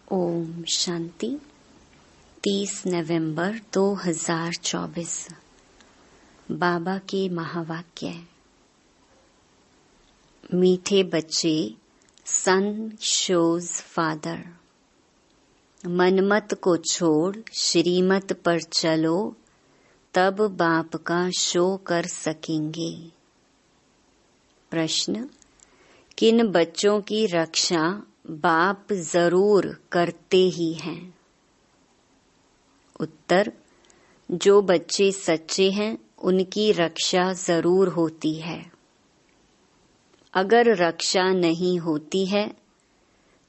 ओम शांति। 30 नवंबर 2024 बाबा के महावाक्य। मीठे बच्चे, सन शोज फादर। मनमत को छोड़ श्रीमत पर चलो, तब बाप का शो कर सकेंगे। प्रश्न: किन बच्चों की रक्षा बाप जरूर करते ही हैं? उत्तर: जो बच्चे सच्चे हैं उनकी रक्षा जरूर होती है। अगर रक्षा नहीं होती है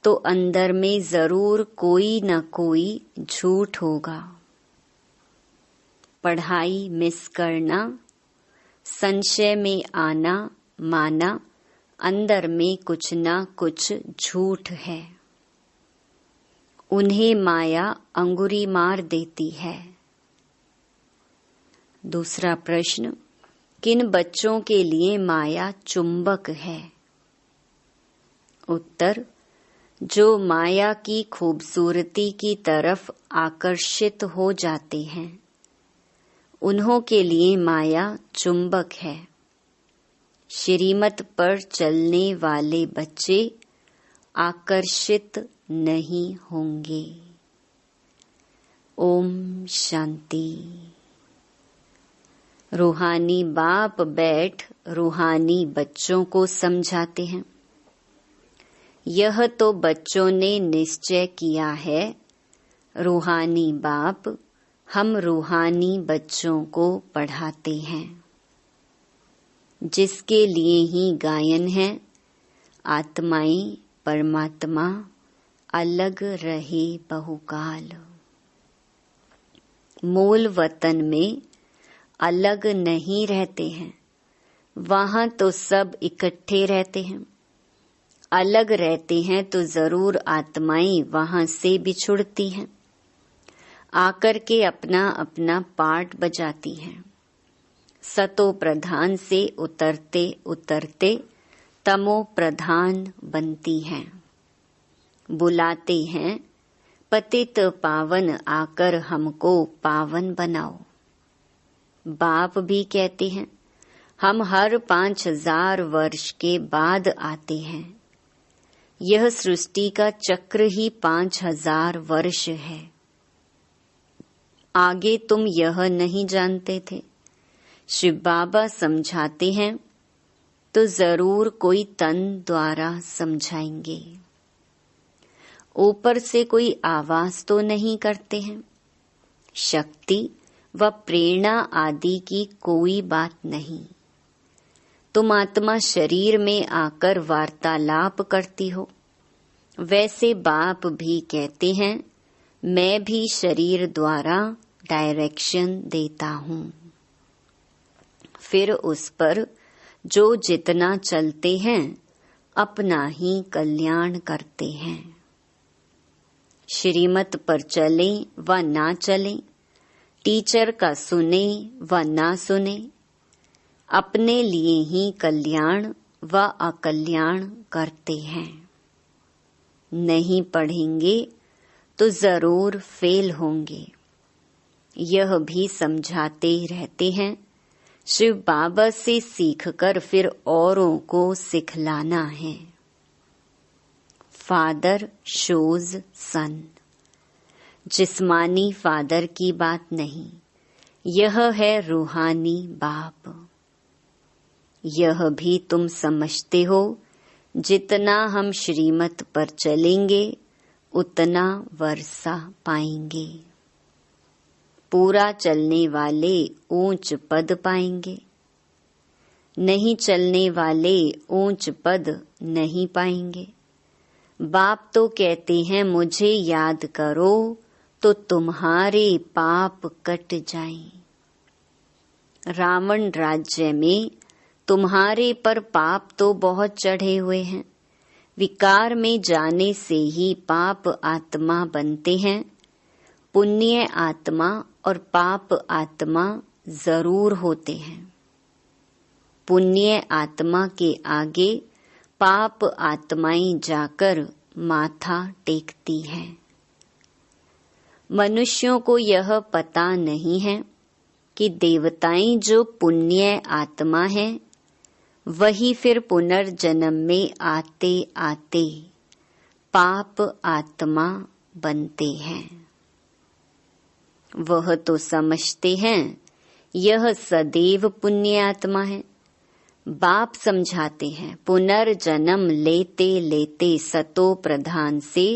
तो अंदर में जरूर कोई न कोई झूठ होगा। पढ़ाई मिस करना, संशय में आना माना, अंदर में कुछ न कुछ झूठ है। उन्हें माया अंगुरी मार देती है। दूसरा प्रश्न: किन बच्चों के लिए माया चुंबक है? उत्तर: जो माया की खूबसूरती की तरफ आकर्षित हो जाते हैं, उन्हों के लिए माया चुंबक है। श्रीमत पर चलने वाले बच्चे आकर्षित नहीं होंगे। ओम शांति। रूहानी बाप बैठ रूहानी बच्चों को समझाते हैं। यह तो बच्चों ने निश्चय किया है, रूहानी बाप हम रूहानी बच्चों को पढ़ाते हैं। जिसके लिए ही गायन है, आत्माएं परमात्मा अलग रहे बहुकाल। मूल वतन में अलग नहीं रहते हैं, वहां तो सब इकट्ठे रहते हैं। अलग रहते हैं तो जरूर आत्माएं वहां से बिछुड़ती हैं, आकर के अपना अपना पार्ट बजाती हैं। सतो प्रधान से उतरते उतरते तमो प्रधान बनती हैं। बुलाते हैं, पतित पावन आकर हमको पावन बनाओ। बाप भी कहते हैं, हम हर 5000 वर्ष के बाद आते हैं। यह सृष्टि का चक्र ही 5000 वर्ष है। आगे तुम यह नहीं जानते थे। शिव बाबा समझाते हैं तो जरूर कोई तन द्वारा समझाएंगे। ऊपर से कोई आवाज तो नहीं करते हैं। शक्ति व प्रेरणा आदि की कोई बात नहीं। तुम आत्मा शरीर में आकर वार्तालाप करती हो। वैसे बाप भी कहते हैं, मैं भी शरीर द्वारा डायरेक्शन देता हूँ। फिर उस पर जो जितना चलते हैं अपना ही कल्याण करते हैं। श्रीमत पर चलें व ना चलें, टीचर का सुने व ना सुने, अपने लिए ही कल्याण व अकल्याण करते हैं। नहीं पढ़ेंगे तो जरूर फेल होंगे। यह भी समझाते रहते हैं। शिव बाबा से सीखकर फिर औरों को सिखलाना है। फादर शोज सन। जिस्मानी फादर की बात नहीं, यह है रूहानी बाप। यह भी तुम समझते हो, जितना हम श्रीमत पर चलेंगे उतना वर्षा पाएंगे। पूरा चलने वाले ऊंच पद पाएंगे, नहीं चलने वाले ऊंच पद नहीं पाएंगे। बाप तो कहते हैं, मुझे याद करो तो तुम्हारे पाप कट जाएं। रावण राज्य में तुम्हारे पर पाप तो बहुत चढ़े हुए हैं। विकार में जाने से ही पाप आत्मा बनते हैं। पुण्य आत्मा और पाप आत्मा जरूर होते हैं। पुण्य आत्मा के आगे पाप आत्माएं जाकर माथा टेकती हैं। मनुष्यों को यह पता नहीं है कि देवताएं जो पुण्य आत्मा है वही फिर पुनर्जन्म में आते आते पाप आत्मा बनते हैं। वह तो समझते हैं यह सदैव पुण्य आत्मा है। बाप समझाते हैं पुनर्जन्म लेते लेते सतो प्रधान से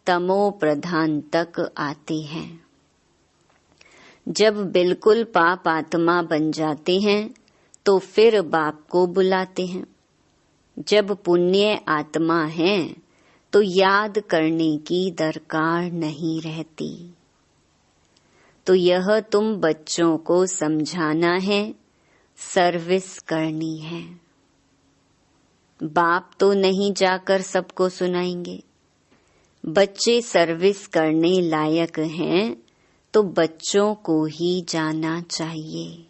तमो प्रधान तक आते हैं। जब बिल्कुल पाप आत्मा बन जाते हैं तो फिर बाप को बुलाते हैं। जब पुण्य आत्मा है तो याद करने की दरकार नहीं रहती। तो यह तुम बच्चों को समझाना है, सर्विस करनी है। बाप तो नहीं जाकर सबको सुनाएंगे। बच्चे सर्विस करने लायक हैं तो बच्चों को ही जाना चाहिए।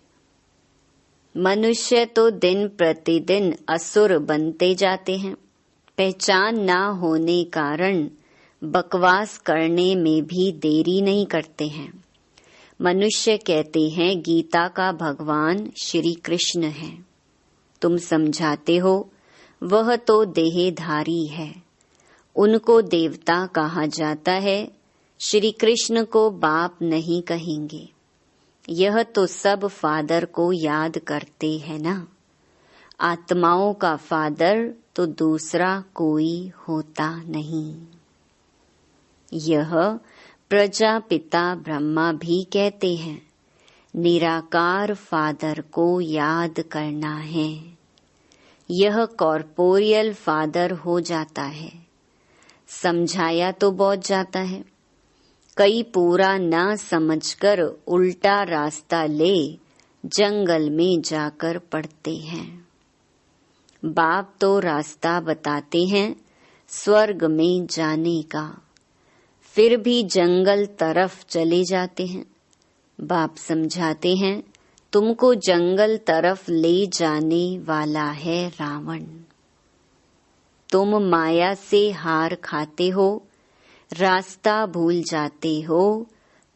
मनुष्य तो दिन प्रतिदिन असुर बनते जाते हैं। पहचान ना होने कारण बकवास करने में भी देरी नहीं करते हैं। मनुष्य कहते हैं गीता का भगवान श्री कृष्ण है। तुम समझाते हो वह तो देहधारी है, उनको देवता कहा जाता है। श्री कृष्ण को बाप नहीं कहेंगे। यह तो सब फादर को याद करते हैं ना। आत्माओं का फादर तो दूसरा कोई होता नहीं। यह प्रजापिता ब्रह्मा भी कहते हैं निराकार फादर को याद करना है। यह कॉर्पोरियल फादर हो जाता है। समझाया तो बहुत जाता है, कई पूरा ना समझकर उल्टा रास्ता ले जंगल में जाकर पड़ते हैं। बाप तो रास्ता बताते हैं स्वर्ग में जाने का, फिर भी जंगल तरफ चले जाते हैं। बाप समझाते हैं तुमको जंगल तरफ ले जाने वाला है रावण। तुम माया से हार खाते हो, रास्ता भूल जाते हो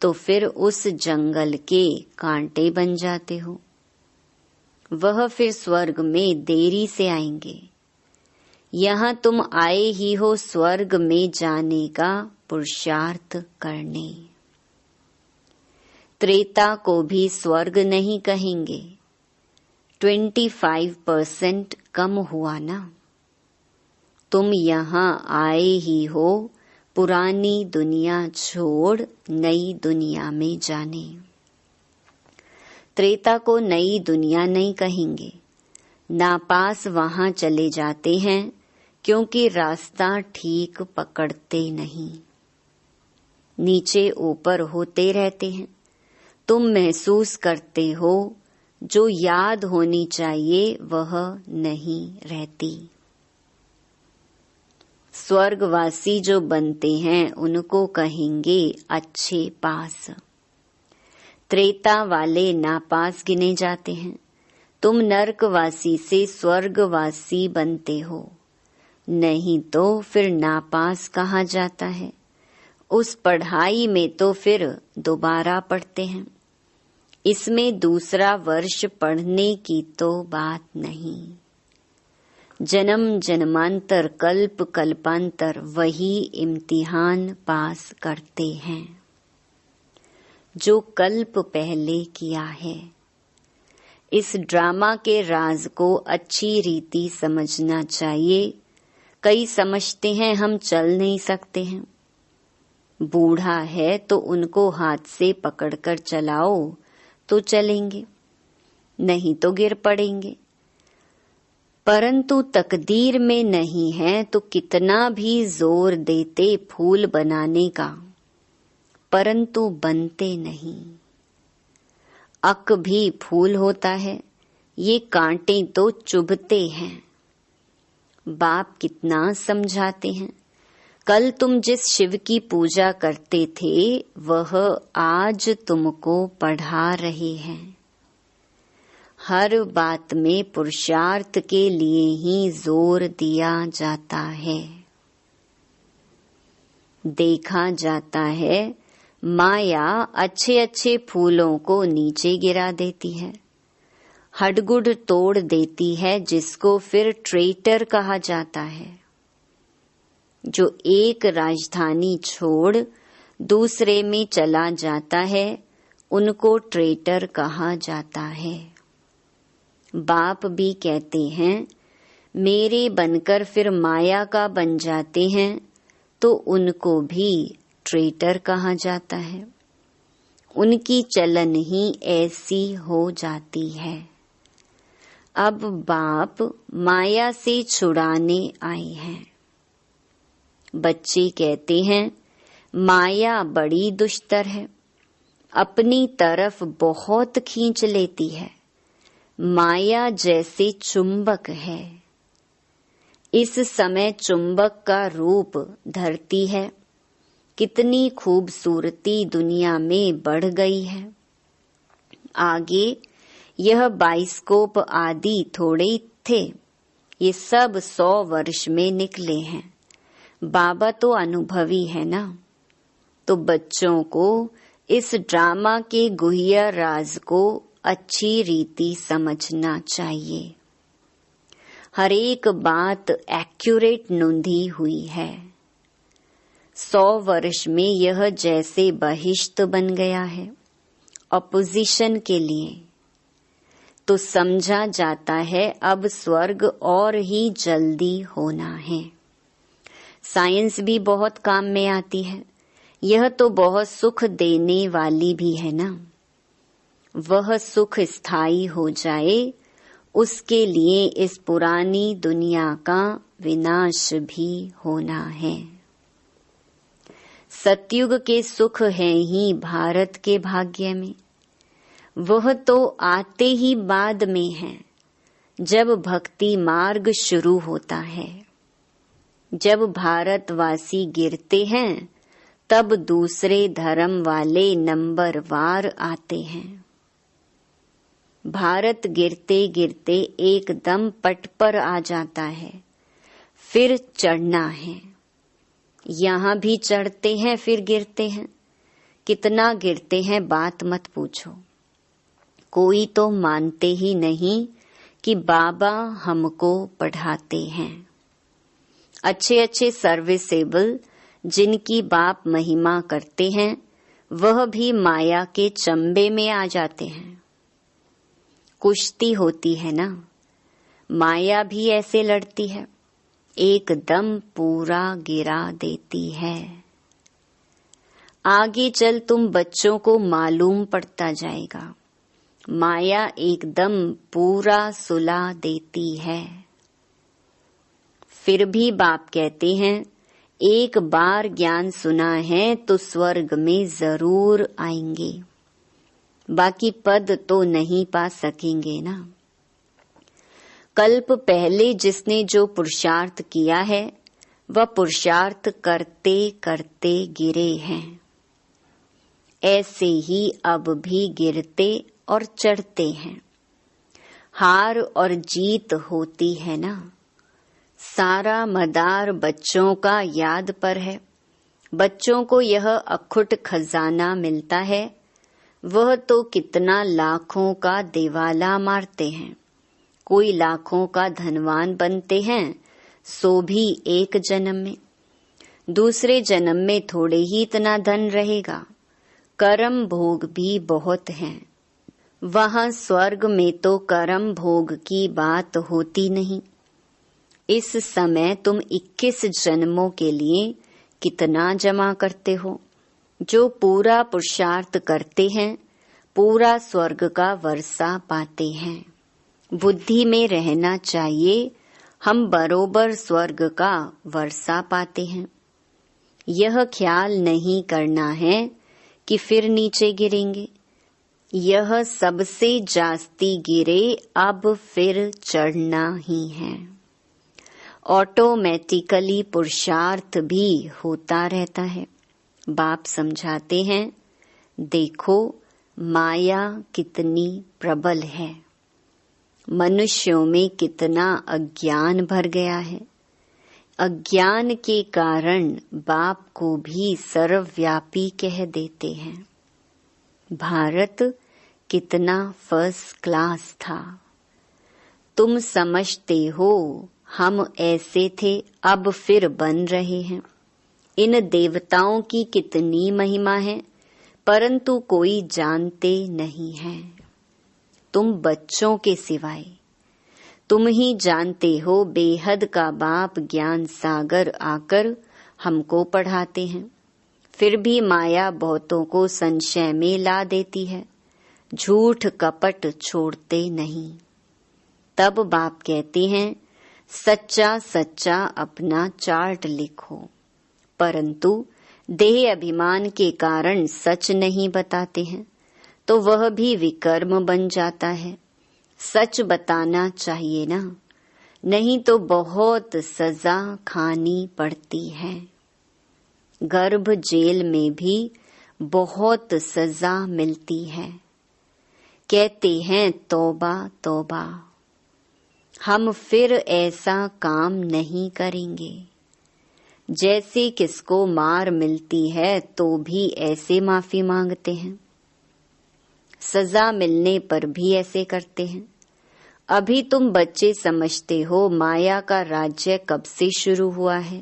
तो फिर उस जंगल के कांटे बन जाते हो। वह फिर स्वर्ग में देरी से आएंगे। यहाँ तुम आए ही हो स्वर्ग में जाने का पुरुषार्थ करने। त्रेता को भी स्वर्ग नहीं कहेंगे। 25% कम हुआ ना। तुम यहाँ आए ही हो पुरानी दुनिया छोड़ नई दुनिया में जाने। त्रेता को नई दुनिया नहीं कहेंगे। नापास वहाँ चले जाते हैं क्योंकि रास्ता ठीक पकड़ते नहीं, नीचे ऊपर होते रहते हैं। तुम महसूस करते हो जो याद होनी चाहिए वह नहीं रहती। स्वर्गवासी जो बनते हैं उनको कहेंगे अच्छे पास। त्रेता वाले नापास गिने जाते हैं। तुम नरकवासी से स्वर्गवासी बनते हो, नहीं तो फिर नापास कहा जाता है। उस पढ़ाई में तो फिर दोबारा पढ़ते हैं। इसमें दूसरा वर्ष पढ़ने की तो बात नहीं। जन्म जन्मांतर कल्प कल्पांतर वही इम्तिहान पास करते हैं जो कल्प पहले किया है। इस ड्रामा के राज को अच्छी रीति समझना चाहिए। कई समझते हैं हम चल नहीं सकते हैं। बूढ़ा है तो उनको हाथ से पकड़कर चलाओ तो चलेंगे, नहीं तो गिर पड़ेंगे। परंतु तकदीर में नहीं है तो कितना भी जोर देते फूल बनाने का, परंतु बनते नहीं। अक भी फूल होता है, ये कांटे तो चुभते हैं। बाप कितना समझाते हैं। कल तुम जिस शिव की पूजा करते थे वह आज तुमको पढ़ा रहे हैं। हर बात में पुरुषार्थ के लिए ही जोर दिया जाता है। देखा जाता है माया अच्छे अच्छे फूलों को नीचे गिरा देती है, हडगुड तोड़ देती है, जिसको फिर ट्रेटर कहा जाता है। जो एक राजधानी छोड़ दूसरे में चला जाता है, उनको ट्रेटर कहा जाता है। बाप भी कहते हैं, मेरे बनकर फिर माया का बन जाते हैं, तो उनको भी ट्रेटर कहा जाता है। उनकी चलन ही ऐसी हो जाती है। अब बाप माया से छुड़ाने आए हैं। बच्चे कहते हैं, माया बड़ी दुष्टर है, अपनी तरफ बहुत खींच लेती है, माया जैसे चुंबक है। इस समय चुंबक का रूप धरती है, कितनी खूबसूरती दुनिया में बढ़ गई है। आगे यह बाइस्कोप आदि थोड़े थे, ये सब 100 वर्ष में निकले हैं। बाबा तो अनुभवी है ना, तो बच्चों को इस ड्रामा के गुह्य राज को अच्छी रीति समझना चाहिए। हर एक बात एक्यूरेट नोंधी हुई है। 100 वर्ष में यह जैसे बहिष्त बन गया है अपोजिशन के लिए, तो समझा जाता है अब स्वर्ग और ही जल्दी होना है। साइंस भी बहुत काम में आती है, यह तो बहुत सुख देने वाली भी है ना। वह सुख स्थायी हो जाए, उसके लिए इस पुरानी दुनिया का विनाश भी होना है। सतयुग के सुख हैं ही भारत के भाग्य में, वह तो आते ही बाद में है, जब भक्ति मार्ग शुरू होता है। जब भारतवासी गिरते हैं, तब दूसरे धर्म वाले नंबरवार आते हैं। भारत गिरते गिरते एकदम पट पर आ जाता है, फिर चढ़ना है। यहाँ भी चढ़ते हैं, फिर गिरते हैं। कितना गिरते हैं बात मत पूछो। कोई तो मानते ही नहीं कि बाबा हमको पढ़ाते हैं। अच्छे अच्छे सर्विसेबल जिनकी बाप महिमा करते हैं, वह भी माया के चंबे में आ जाते हैं। कुश्ती होती है ना, माया भी ऐसे लड़ती है, एकदम पूरा गिरा देती है। आगे चल तुम बच्चों को मालूम पड़ता जाएगा, माया एकदम पूरा सुला देती है। फिर भी बाप कहते हैं, एक बार ज्ञान सुना है तो स्वर्ग में जरूर आएंगे, बाकी पद तो नहीं पा सकेंगे ना। कल्प पहले जिसने जो पुरुषार्थ किया है, वह पुरुषार्थ करते करते गिरे हैं। ऐसे ही अब भी गिरते और चढ़ते हैं। हार और जीत होती है ना। सारा मदार बच्चों का याद पर है। बच्चों को यह अखुट खजाना मिलता है, वह तो कितना लाखों का दिवाला मारते हैं। कोई लाखों का धनवान बनते हैं, सो भी एक जन्म में। दूसरे जन्म में थोड़े ही इतना धन रहेगा। कर्म भोग भी बहुत हैं। वहाँ स्वर्ग में तो कर्म भोग की बात होती नहीं। इस समय तुम 21 जन्मों के लिए कितना जमा करते हो? जो पूरा पुरुषार्थ करते हैं, पूरा स्वर्ग का वर्षा पाते हैं। बुद्धि में रहना चाहिए, हम बरोबर स्वर्ग का वर्षा पाते हैं। यह ख्याल नहीं करना है कि फिर नीचे गिरेंगे। यह सबसे जास्ती गिरे, अब फिर चढ़ना ही है। ऑटोमेटिकली पुरुषार्थ भी होता रहता है। बाप समझाते हैं, देखो माया कितनी प्रबल है, मनुष्यों में कितना अज्ञान भर गया है। अज्ञान के कारण बाप को भी सर्वव्यापी कह देते हैं। भारत कितना फर्स्ट क्लास था। तुम समझते हो हम ऐसे थे, अब फिर बन रहे हैं। इन देवताओं की कितनी महिमा है, परंतु कोई जानते नहीं है। तुम बच्चों के सिवाय तुम ही जानते हो। बेहद का बाप ज्ञान सागर आकर हमको पढ़ाते हैं, फिर भी माया बहुतों को संशय में ला देती है। झूठ कपट छोड़ते नहीं। तब बाप कहते हैं सच्चा सच्चा अपना चार्ट लिखो, परंतु देह अभिमान के कारण सच नहीं बताते हैं तो वह भी विकर्म बन जाता है। सच बताना चाहिए ना, नहीं तो बहुत सजा खानी पड़ती है। गर्भ जेल में भी बहुत सजा मिलती है। कहते हैं तौबा तौबा। हम फिर ऐसा काम नहीं करेंगे। जैसे किसको मार मिलती है तो भी ऐसे माफी मांगते हैं, सजा मिलने पर भी ऐसे करते हैं। अभी तुम बच्चे समझते हो माया का राज्य कब से शुरू हुआ है।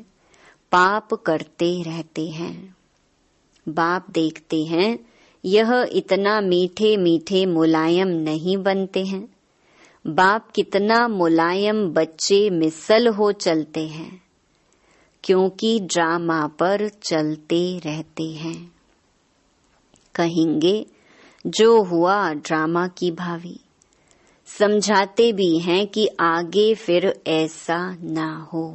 पाप करते रहते हैं। बाप देखते हैं यह इतना मीठे मीठे मुलायम नहीं बनते हैं। बाप कितना मुलायम बच्चे मिसल हो चलते हैं, क्योंकि ड्रामा पर चलते रहते हैं। कहेंगे जो हुआ ड्रामा की भावी। समझाते भी हैं कि आगे फिर ऐसा ना हो।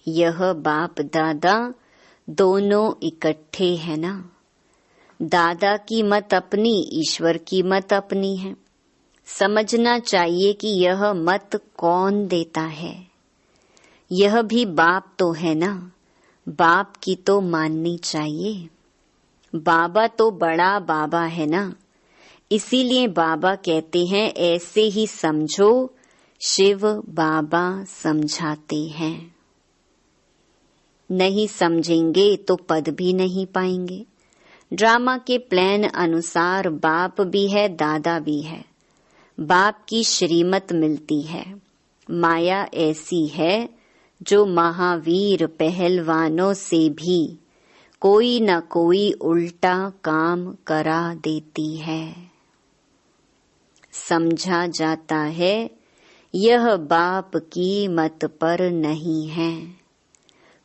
यह बाप दादा दोनों इकट्ठे है ना। दादा की मत अपनी, ईश्वर की मत अपनी है। समझना चाहिए कि यह मत कौन देता है। यह भी बाप तो है ना, बाप की तो माननी चाहिए। बाबा तो बड़ा बाबा है ना, इसीलिए बाबा कहते हैं ऐसे ही समझो। शिव बाबा समझाते हैं। नहीं समझेंगे तो पद भी नहीं पाएंगे। ड्रामा के प्लान अनुसार बाप भी है, दादा भी है। बाप की श्रीमत मिलती है। माया ऐसी है जो महावीर पहलवानों से भी कोई न कोई उल्टा काम करा देती है। समझा जाता है यह बाप की मत पर नहीं है।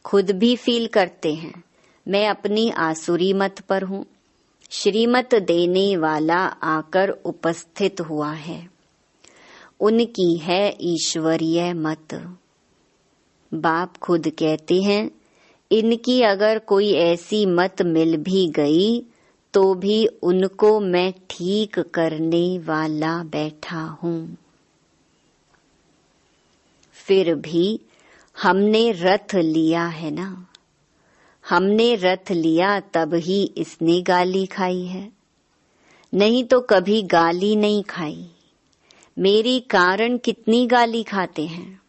खुद भी फील करते हैं मैं अपनी आसुरी मत पर हूँ। श्रीमत देने वाला आकर उपस्थित हुआ है, उनकी है ईश्वरीय मत। बाप खुद कहते हैं इनकी अगर कोई ऐसी मत मिल भी गई तो भी उनको मैं ठीक करने वाला बैठा हूँ। फिर भी हमने रथ लिया है ना। हमने रथ लिया तब ही इसने गाली खाई है, नहीं तो कभी गाली नहीं खाई। मेरी कारण कितनी गाली खाते हैं,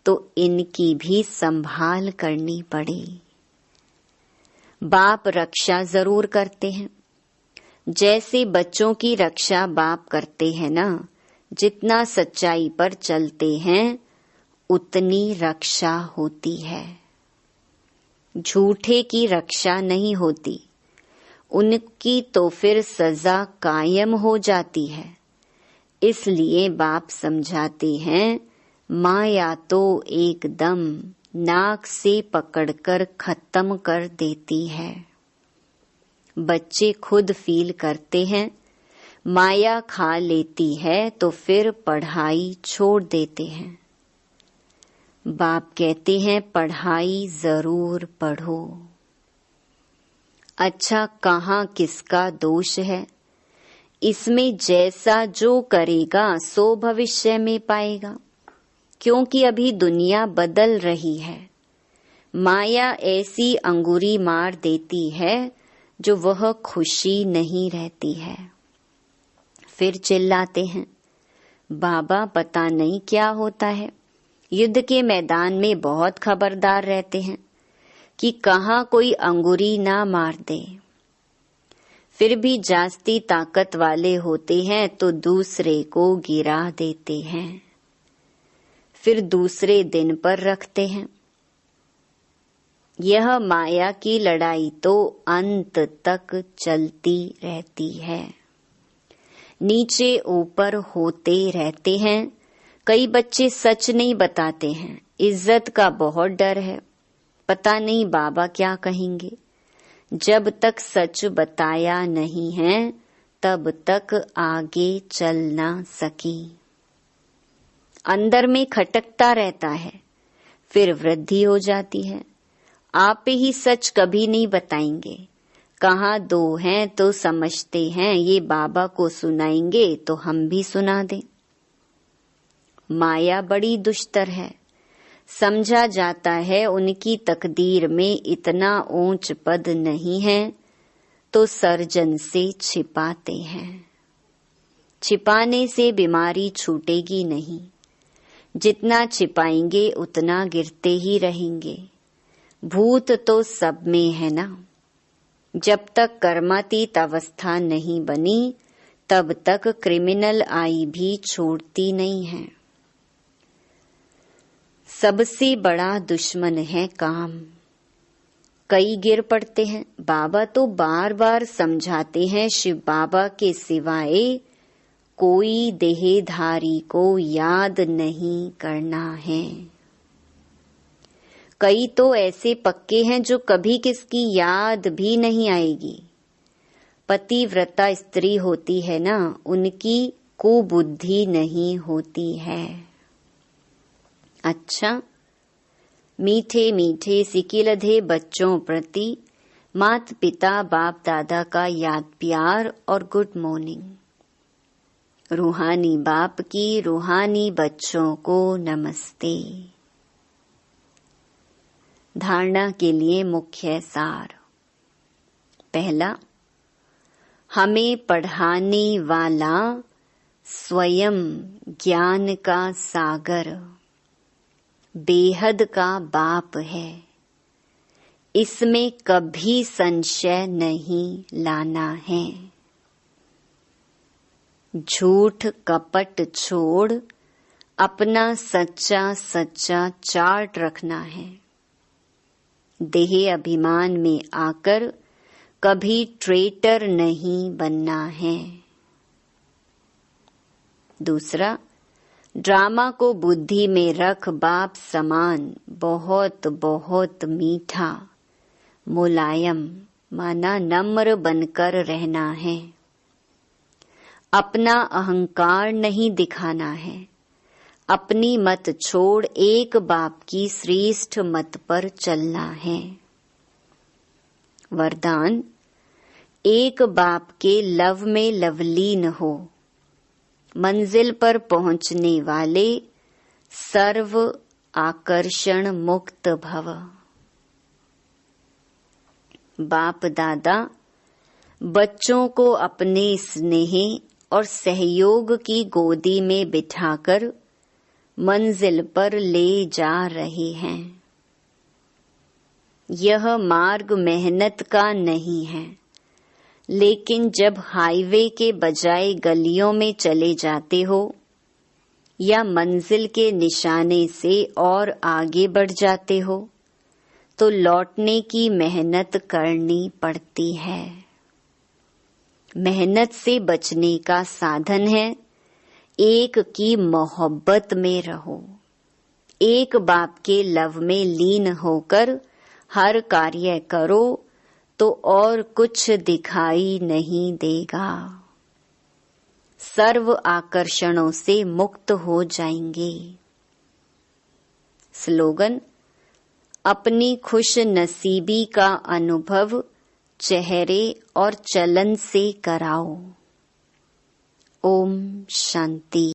तो इनकी भी संभाल करनी पड़े। बाप रक्षा जरूर करते हैं, जैसे बच्चों की रक्षा बाप करते हैं ना। जितना सच्चाई पर चलते हैं उतनी रक्षा होती है। झूठे की रक्षा नहीं होती, उनकी तो फिर सजा कायम हो जाती है। इसलिए बाप समझाते हैं माया तो एकदम नाक से पकड़कर खत्म कर देती है। बच्चे खुद फील करते हैं माया खा लेती है तो फिर पढ़ाई छोड़ देते हैं। बाप कहते हैं पढ़ाई जरूर पढ़ो। अच्छा कहाँ किसका दोष है। इसमें जैसा जो करेगा सो भविष्य में पाएगा, क्योंकि अभी दुनिया बदल रही है। माया ऐसी अंगूरी मार देती है जो वह खुशी नहीं रहती है। फिर चिल्लाते हैं बाबा पता नहीं क्या होता है, युद्ध के मैदान में बहुत खबरदार रहते हैं कि कहाँ कोई अंगुरी ना मार दे। फिर भी जास्ती ताकत वाले होते हैं तो दूसरे को गिरा देते हैं, फिर दूसरे दिन पर रखते हैं। यह माया की लड़ाई तो अंत तक चलती रहती है, नीचे ऊपर होते रहते हैं। कई बच्चे सच नहीं बताते हैं, इज्जत का बहुत डर है, पता नहीं बाबा क्या कहेंगे। जब तक सच बताया नहीं है तब तक आगे चल ना सकी। अंदर में खटकता रहता है, फिर वृद्धि हो जाती है। आप ही सच कभी नहीं बताएंगे। कहाँ दो हैं तो समझते हैं ये बाबा को सुनाएंगे तो हम भी सुना दें। माया बड़ी दुष्टर है। समझा जाता है उनकी तकदीर में इतना ऊंच पद नहीं है तो सर्जन से छिपाते हैं। छिपाने से बीमारी छूटेगी नहीं, जितना छिपाएंगे उतना गिरते ही रहेंगे। भूत तो सब में है ना। जब तक कर्मातीत अवस्था नहीं बनी तब तक क्रिमिनल आई भी छोड़ती नहीं है। सबसे बड़ा दुश्मन है काम। कई गिर पड़ते हैं। बाबा तो बार बार समझाते हैं शिव बाबा के सिवाय कोई देहधारी को याद नहीं करना है। कई तो ऐसे पक्के हैं जो कभी किसकी याद भी नहीं आएगी। पतिव्रता स्त्री होती है ना, उनकी कुबुद्धि नहीं होती है। अच्छा, मीठे मीठे सिकिलधे बच्चों प्रति माता पिता बाप दादा का याद प्यार और गुड मॉर्निंग। रूहानी बाप की रूहानी बच्चों को नमस्ते। धारणा के लिए मुख्य सार। पहला, हमें पढ़ाने वाला स्वयं ज्ञान का सागर बेहद का बाप है। इसमें कभी संशय नहीं लाना है। झूठ कपट छोड़ अपना सच्चा सच्चा चार्ट रखना है। देह अभिमान में आकर कभी ट्रेटर नहीं बनना है। दूसरा, ड्रामा को बुद्धि में रख बाप समान बहुत बहुत मीठा मुलायम माना नम्र बनकर रहना है। अपना अहंकार नहीं दिखाना है। अपनी मत छोड़ एक बाप की श्रेष्ठ मत पर चलना है। वरदान, एक बाप के लव में लवलीन हो। मंजिल पर पहुंचने वाले सर्व आकर्षण मुक्त भव। बाप दादा बच्चों को अपने स्नेह और सहयोग की गोदी में बिठाकर मंजिल पर ले जा रहे हैं। यह मार्ग मेहनत का नहीं है, लेकिन जब हाईवे के बजाय गलियों में चले जाते हो या मंजिल के निशाने से और आगे बढ़ जाते हो तो लौटने की मेहनत करनी पड़ती है। मेहनत से बचने का साधन है एक की मोहब्बत में रहो। एक बाप के लव में लीन होकर हर कार्य करो तो और कुछ दिखाई नहीं देगा। सर्व आकर्षणों से मुक्त हो जाएंगे। स्लोगन, अपनी खुश नसीबी का अनुभव चेहरे और चलन से कराओ। ओम शांति।